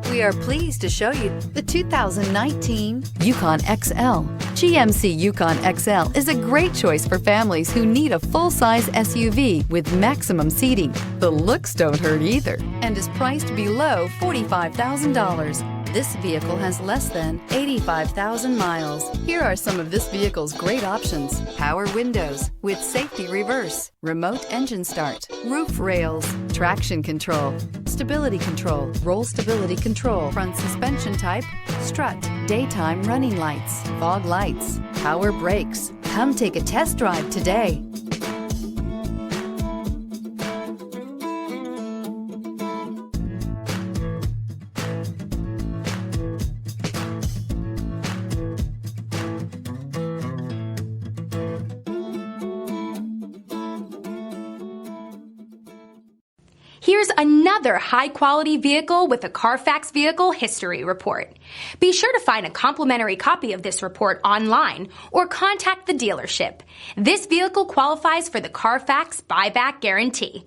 We are pleased to show you the 2019 Yukon XL. GMC Yukon XL is a great choice for families who need a full-size SUV with maximum seating. The looks don't hurt either and is priced below $45,000. This vehicle has less than 85,000 miles. Here are some of this vehicle's great options: power windows with safety reverse, remote engine start, roof rails, traction control, stability control, roll stability control, front suspension type, strut, daytime running lights, fog lights, power brakes. Come take a test drive today. Here's another high-quality vehicle with a Carfax Vehicle History Report. Be sure to find a complimentary copy of this report online or contact the dealership. This vehicle qualifies for the Carfax Buyback Guarantee.